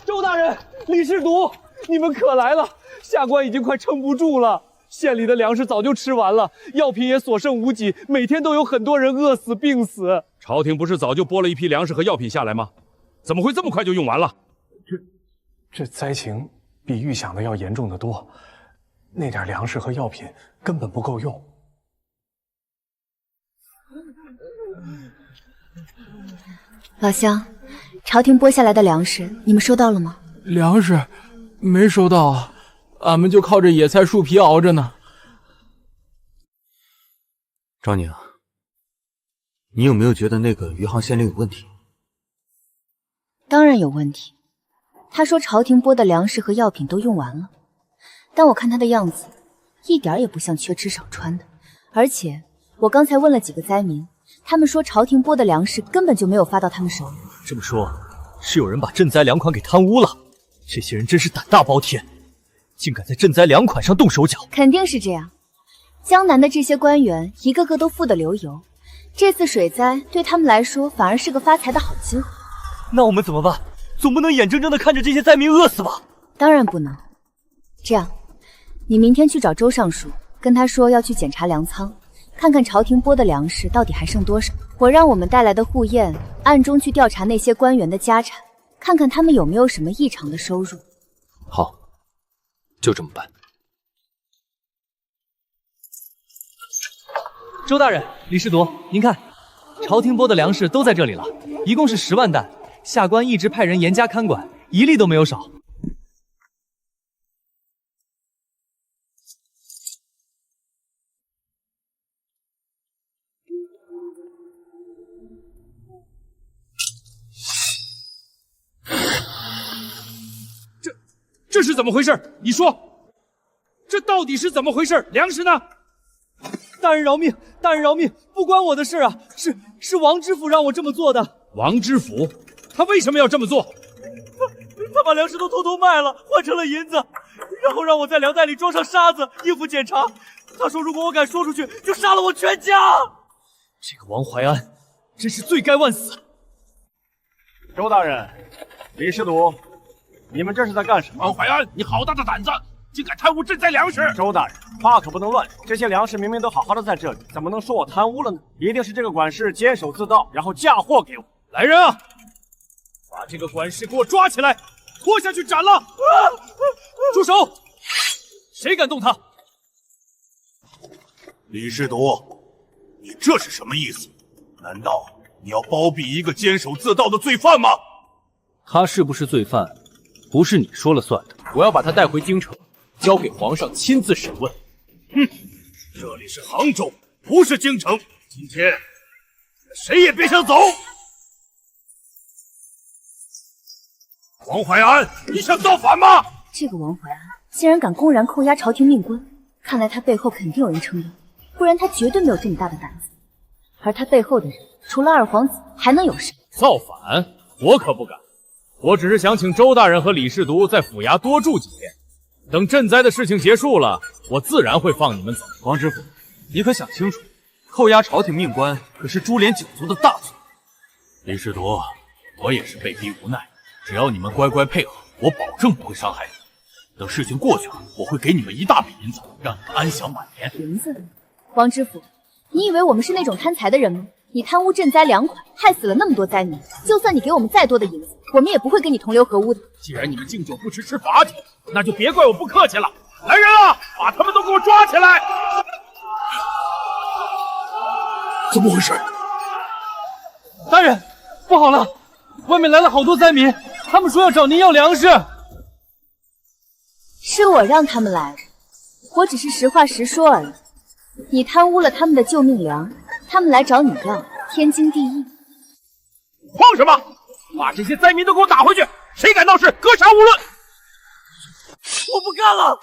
周大人，李世独，你们可来了！下官已经快撑不住了，县里的粮食早就吃完了，药品也所剩无几，每天都有很多人饿死、病死。朝廷不是早就拨了一批粮食和药品下来吗？怎么会这么快就用完了？这灾情比预想的要严重得多，那点粮食和药品根本不够用。老乡，朝廷拨下来的粮食，你们收到了吗？粮食没收到啊，俺们就靠着野菜树皮熬着呢。昭宁，你有没有觉得那个余杭县令有问题？当然有问题。他说朝廷拨的粮食和药品都用完了，但我看他的样子，一点也不像缺吃少穿的。而且我刚才问了几个灾民，他们说朝廷拨的粮食根本就没有发到他们手里。这么说，是有人把赈灾粮款给贪污了？这些人真是胆大包天，竟敢在赈灾粮款上动手脚！肯定是这样。江南的这些官员一个个都富得流油，这次水灾对他们来说反而是个发财的好机会。那我们怎么办？总不能眼睁睁地看着这些灾民饿死吧？当然不能。这样，你明天去找周尚书，跟他说要去检查粮仓，看看朝廷拨的粮食到底还剩多少。我让我们带来的护验暗中去调查那些官员的家产，看看他们有没有什么异常的收入。好，就这么办。周大人，李士铎，您看，朝廷拨的粮食都在这里了，一共是10万担。下官一直派人严加看管，一粒都没有少。这是怎么回事？你说，这到底是怎么回事？粮食呢？大人饶命！大人饶命！不关我的事啊，是王知府让我这么做的。王知府？他为什么要这么做？他把粮食都偷偷卖了，换成了银子，然后让我在粮袋里装上沙子，应付检查。他说如果我敢说出去，就杀了我全家。这个王怀安真是罪该万死。周大人，李师铎，你们这是在干什么？王怀安，你好大的胆子，竟敢贪污赈灾粮食！周大人，话可不能乱说，这些粮食明明都好好的在这里，怎么能说我贪污了呢？一定是这个管事监守自盗，然后嫁祸给我。来人啊！把这个管事给我抓起来，拖下去斩了！住手！谁敢动他？李士铎，你这是什么意思？难道你要包庇一个监守自盗的罪犯吗？他是不是罪犯，不是你说了算的。我要把他带回京城，交给皇上亲自审问。哼，这里是杭州，不是京城。今天谁也别想走！王怀安，你想造反吗？这个王怀安竟然敢公然扣押朝廷命官，看来他背后肯定有人撑腰，不然他绝对没有这么大的胆子。而他背后的人，除了二皇子，还能有谁？造反？我可不敢。我只是想请周大人和李士铎在府衙多住几天，等赈灾的事情结束了，我自然会放你们走。王知府，你可想清楚，扣押朝廷命官可是株连九族的大罪。李士铎，我也是被逼无奈。只要你们乖乖配合，我保证不会伤害你。等事情过去了，我会给你们一大笔银子，让你们安享晚年。银子？王知府，你以为我们是那种贪财的人吗？你贪污赈灾粮款，害死了那么多灾民，就算你给我们再多的银子，我们也不会跟你同流合污的。既然你们敬酒不吃吃罚酒，那就别怪我不客气了。来人啊，把他们都给我抓起来！怎么回事？大人，不好了，外面来了好多灾民，他们说要找您要粮食。是我让他们来的，我只是实话实说而已。你贪污了他们的救命粮，他们来找你要，天经地义。慌什么？把这些灾民都给我打回去！谁敢闹事，格杀勿论！我不干了！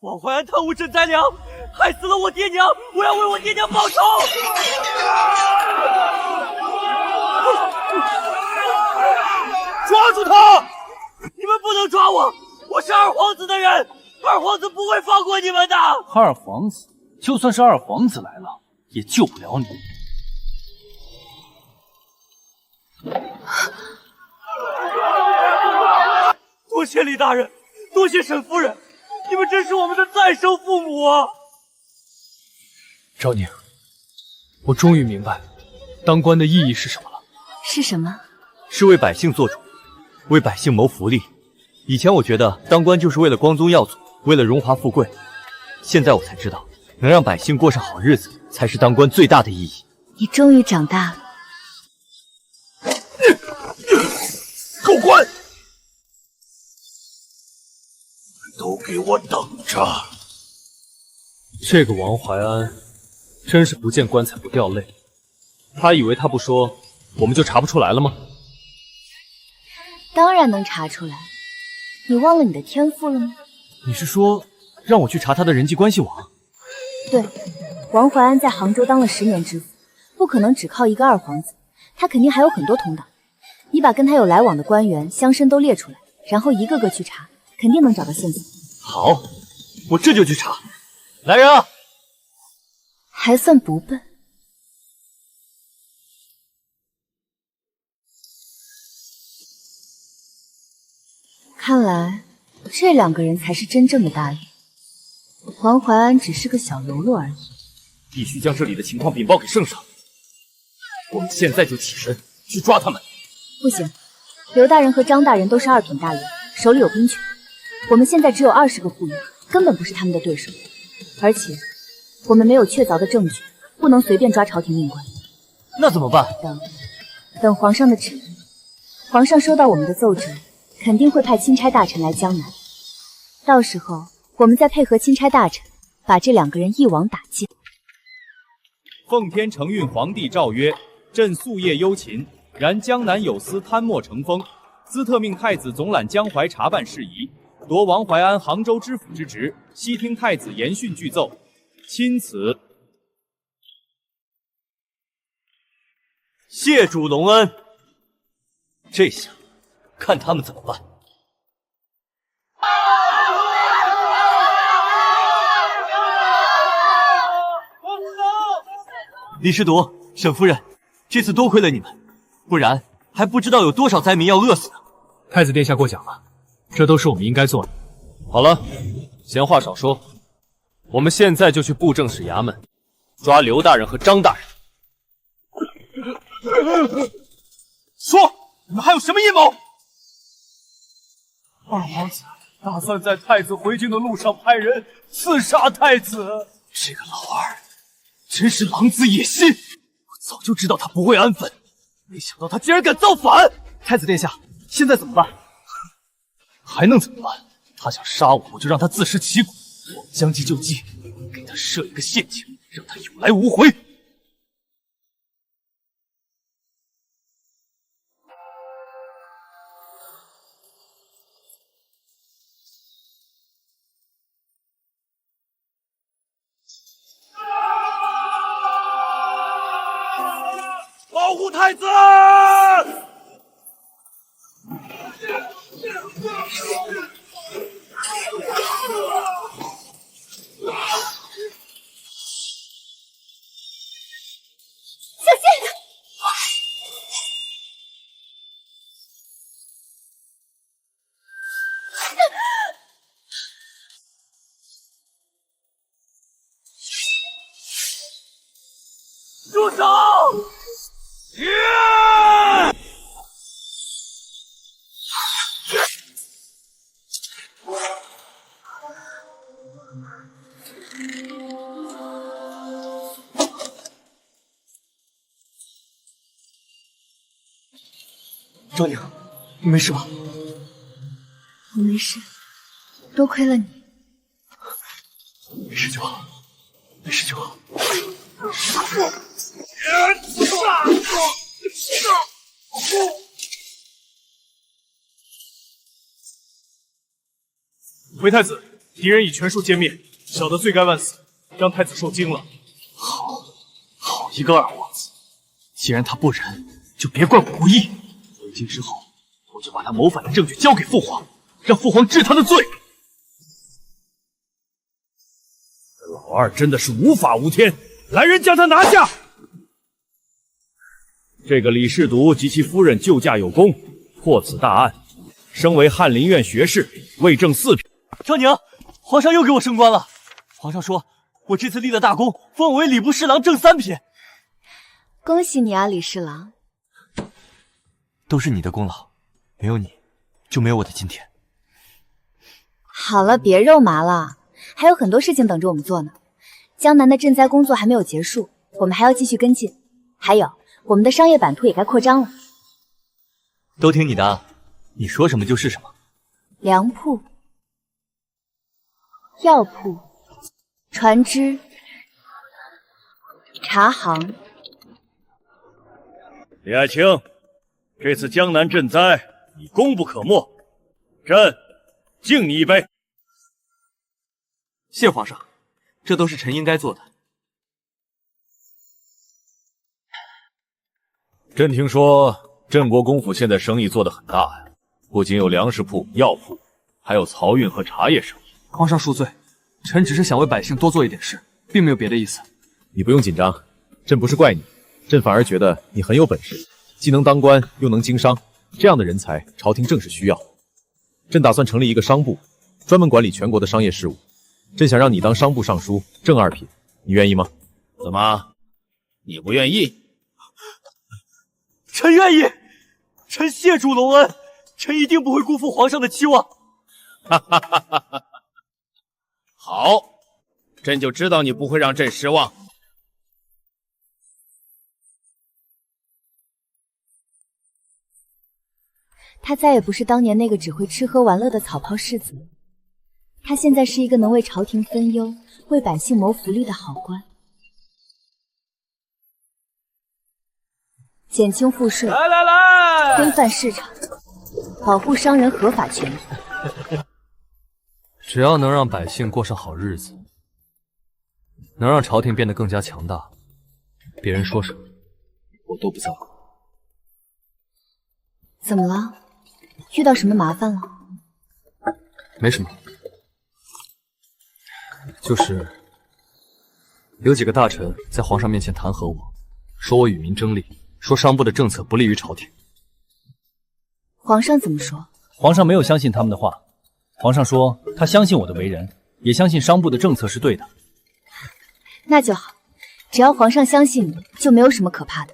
王怀安贪污赈灾粮，害死了我爹娘，我要为我爹娘报仇！抓住他！你们不能抓我！我是二皇子的人，二皇子不会放过你们的。二皇子，就算是二皇子来了，也救不了你。多谢李大人，多谢沈夫人，你们真是我们的再生父母啊！昭宁，我终于明白当官的意义是什么了。是什么？是为百姓做主，为百姓谋福利，以前我觉得当官就是为了光宗耀祖，为了荣华富贵，现在我才知道，能让百姓过上好日子，才是当官最大的意义。你终于长大了。狗官，都给我等着！这个王怀安真是不见棺材不掉泪。他以为他不说，我们就查不出来了吗？当然能查出来。你忘了你的天赋了吗？你是说让我去查他的人际关系网？对，王怀安在杭州当了10年知府，不可能只靠一个二皇子，他肯定还有很多同党。你把跟他有来往的官员、乡绅都列出来，然后一个个去查，肯定能找到线索。好，我这就去查。来人啊！还算不笨。看来这2个人才是真正的大吏，王怀安只是个小喽啰而已。必须将这里的情况禀报给圣上。我们现在就起身去抓他们。不行，刘大人和张大人都是2品大员，手里有兵权。我们现在只有20个护卫，根本不是他们的对手。而且我们没有确凿的证据，不能随便抓朝廷命官。那怎么办？等皇上的旨意。皇上收到我们的奏折，肯定会派钦差大臣来江南。到时候我们再配合钦差大臣，把这2个人一网打尽。奉天承运皇帝诏曰：朕夙夜忧勤，然江南有司贪墨成风，兹特命太子总揽江淮查办事宜，夺王怀安杭州知府之职，悉听太子言训具奏。钦此。谢主隆恩。这下看他们怎么办。李师铎、沈夫人，这次多亏了你们，不然还不知道有多少灾民要饿死呢。太子殿下过奖了，这都是我们应该做的。好了，闲话少说，我们现在就去布政使衙门抓刘大人和张大人。说，你们还有什么阴谋？二皇子打算在太子回京的路上派人刺杀太子。这个老二真是狼子野心！我早就知道他不会安分，没想到他竟然敢造反！太子殿下，现在怎么办？还能怎么办？他想杀我，我就让他自食其果。我们将计就计，给他设一个陷阱，让他有来无回。保护太子！小心！住手！张宁，你没事吧？我没事，多亏了你。没事就好，没事就好。回太子，敌人已全数歼灭，小的罪该万死，让太子受惊了。好一个二皇子！既然他不仁，就别怪我不义。回京之后，我就把他谋反的证据交给父皇，让父皇治他的罪。老二真的是无法无天，来人将他拿下！这个李世独及其夫人救驾有功，破此大案，升为翰林院学士，为正4品。张宁，皇上又给我升官了。皇上说我这次立了大功，封我为礼部侍郎，正3品。恭喜你啊，李侍郎！都是你的功劳，没有你，就没有我的今天。好了，别肉麻了，还有很多事情等着我们做呢。江南的赈灾工作还没有结束，我们还要继续跟进。还有，我们的商业版图也该扩张了。都听你的，你说什么就是什么。粮铺、药铺、船只、茶行。李爱卿，这次江南赈灾，你功不可没。朕敬你一杯。谢皇上，这都是臣应该做的。朕听说镇国公府现在生意做得很大呀，不仅有粮食铺、药铺，还有漕运和茶叶生意。皇上恕罪，臣只是想为百姓多做一点事，并没有别的意思。你不用紧张，朕不是怪你，朕反而觉得你很有本事，既能当官又能经商，这样的人才朝廷正是需要。朕打算成立一个商部，专门管理全国的商业事务。朕想让你当商部尚书，正二品，你愿意吗？怎么，你不愿意？臣愿意，臣谢主隆恩，臣一定不会辜负皇上的期望。哈哈哈哈哈！好，朕就知道你不会让朕失望。他再也不是当年那个只会吃喝玩乐的草炮世子，他现在是一个能为朝廷分忧、为百姓谋福利的好官。减轻赋税，来，规范市场，保护商人合法权益。只要能让百姓过上好日子，能让朝廷变得更加强大，别人说什么我都不在乎。怎么了？遇到什么麻烦了？没什么，就是有几个大臣在皇上面前弹劾我，说我与民争利，说商部的政策不利于朝廷。皇上怎么说？皇上没有相信他们的话，皇上说他相信我的为人，也相信商部的政策是对的。那就好，只要皇上相信你，就没有什么可怕的。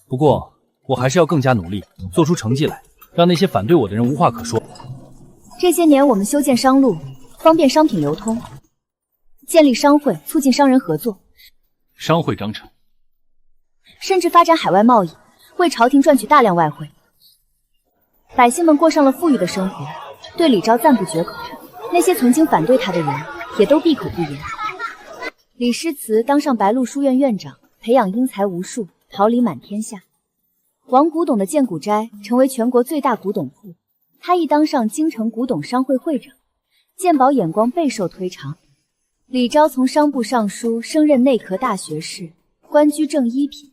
不过我还是要更加努力，做出成绩来，让那些反对我的人无话可说。这些年我们修建商路，方便商品流通，建立商会，促进商人合作，商会章程，甚至发展海外贸易，为朝廷赚取大量外汇。百姓们过上了富裕的生活，对李昭赞不绝口。那些曾经反对他的人，也都闭口不言。李师慈当上白鹿书院院长，培养英才无数，桃李满天下。王古董的建古斋成为全国最大古董铺，他一当上京城古董商会会长，鉴宝眼光备受推崇。李昭从商部尚书升任内阁大学士，官居正一品，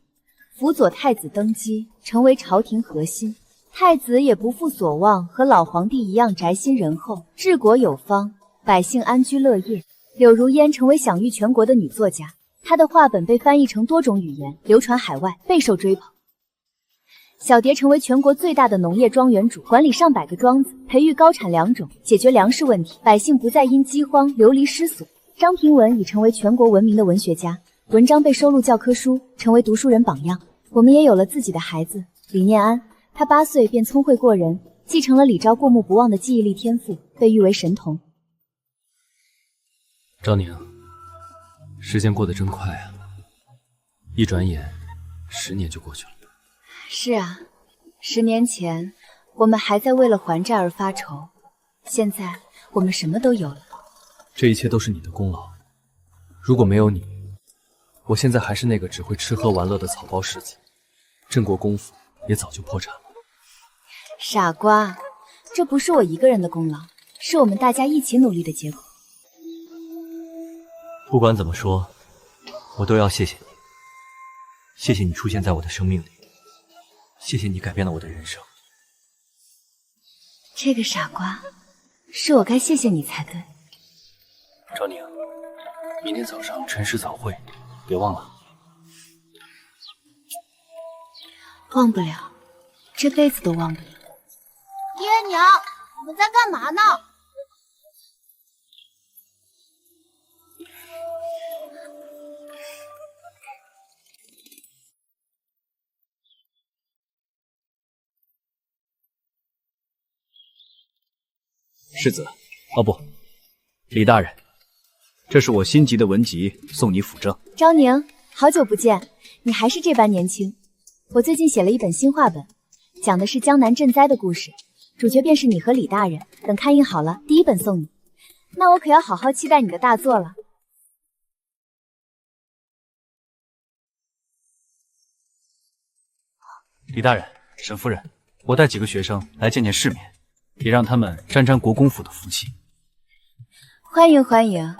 辅佐太子登基，成为朝廷核心。太子也不负所望，和老皇帝一样宅心仁厚，治国有方，百姓安居乐业。柳如烟成为享誉全国的女作家，她的画本被翻译成多种语言，流传海外，备受追捧。小蝶成为全国最大的农业庄园主，管理上百个庄子，培育高产良种，解决粮食问题，百姓不再因饥荒流离失所。张平文已成为全国闻名的文学家，文章被收录教科书，成为读书人榜样。我们也有了自己的孩子李念安，他8岁便聪慧过人，继承了李昭过目不忘的记忆力天赋，被誉为神童。昭宁，时间过得真快啊，一转眼10年就过去了。是啊，10年前我们还在为了还债而发愁，现在我们什么都有了。这一切都是你的功劳，如果没有你，我现在还是那个只会吃喝玩乐的草包世子，镇国公府也早就破产了。傻瓜，这不是我一个人的功劳，是我们大家一起努力的结果。不管怎么说，我都要谢谢你。谢谢你出现在我的生命里，谢谢你改变了我的人生。这个傻瓜，是我该谢谢你才对。昭宁，明天早上辰时早会，别忘了。忘不了，这辈子都忘不了。爹娘，你们在干嘛呢？世子，哦不，李大人，这是我新集的文集，送你辅政。昭宁，好久不见，你还是这般年轻。我最近写了一本新话本，讲的是江南赈灾的故事，主角便是你和李大人。等刊印好了，第一本送你。那我可要好好期待你的大作了。李大人、沈夫人，我带几个学生来见见世面，也让他们沾沾国公府的福气。欢迎欢迎，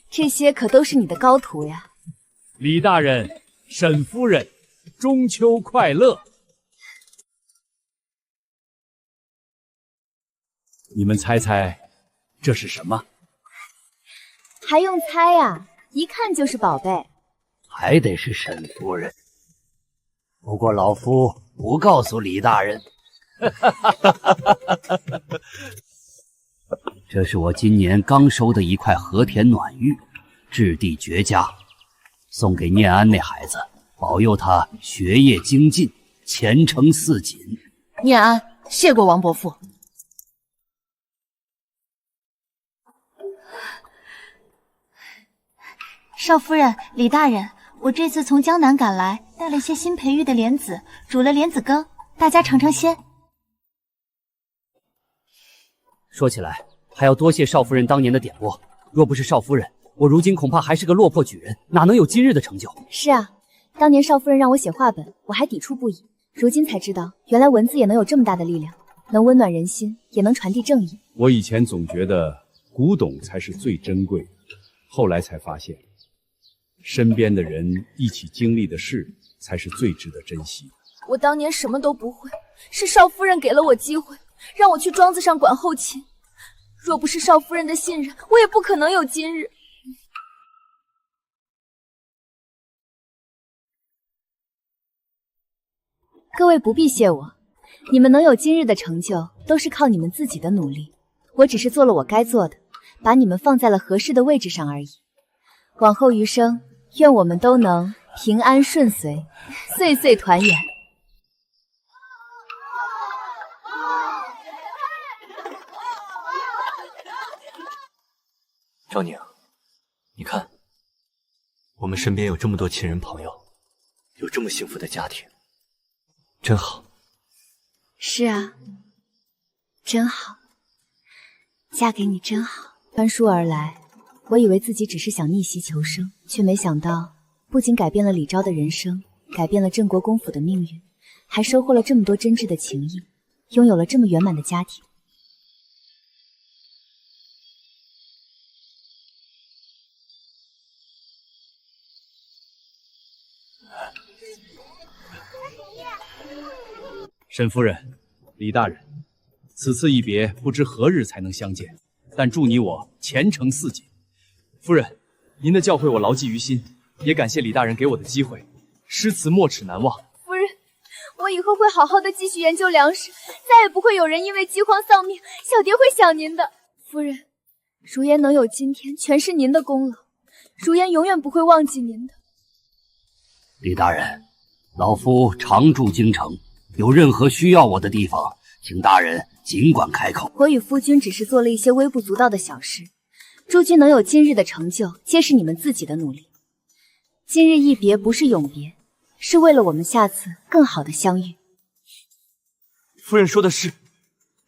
这些可都是你的高徒呀。李大人、沈夫人，中秋快乐！你们猜猜，这是什么？还用猜呀？一看就是宝贝。还得是沈夫人。不过老夫不告诉李大人。这是我今年刚收的一块和田暖玉，质地绝佳，送给念安那孩子，保佑他学业精进，前程似锦。念安，谢过王伯父。少夫人、李大人，我这次从江南赶来，带了些新培育的莲子，煮了莲子羹，大家尝尝鲜。说起来，还要多谢少夫人当年的点拨，若不是少夫人，我如今恐怕还是个落魄举人，哪能有今日的成就？是啊，当年少夫人让我写话本，我还抵触不已，如今才知道，原来文字也能有这么大的力量，能温暖人心，也能传递正义。我以前总觉得古董才是最珍贵的，后来才发现，身边的人一起经历的事才是最值得珍惜的。我当年什么都不会，是少夫人给了我机会，让我去庄子上管后勤。若不是少夫人的信任，我也不可能有今日。各位不必谢我，你们能有今日的成就，都是靠你们自己的努力。我只是做了我该做的，把你们放在了合适的位置上而已。往后余生，愿我们都能平安顺遂，岁岁团圆。昭宁，你看，我们身边有这么多亲人朋友，有这么幸福的家庭，真好。是啊，真好，嫁给你真好。翻书而来，我以为自己只是想逆袭求生，却没想到不仅改变了李昭的人生，改变了镇国公府的命运，还收获了这么多真挚的情谊，拥有了这么圆满的家庭。沈夫人、李大人，此次一别，不知何日才能相见，但祝你我前程似锦。夫人，您的教诲我牢记于心，也感谢李大人给我的机会，诗词没齿难忘。夫人，我以后会好好的继续研究粮食，再也不会有人因为饥荒丧命，小蝶会想您的。夫人，如烟能有今天，全是您的功劳，如烟永远不会忘记您的。李大人，老夫常驻京城，有任何需要我的地方，请大人尽管开口。我与夫君只是做了一些微不足道的小事，诸君能有今日的成就，皆是你们自己的努力。今日一别不是永别，是为了我们下次更好的相遇。夫人说的是，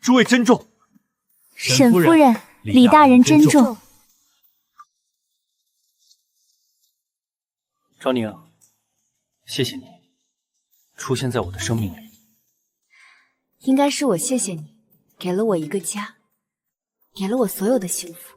诸位珍重。沈夫人、李大人珍重。昭宁，谢谢你出现在我的生命里。应该是我谢谢你，给了我一个家，给了我所有的幸福。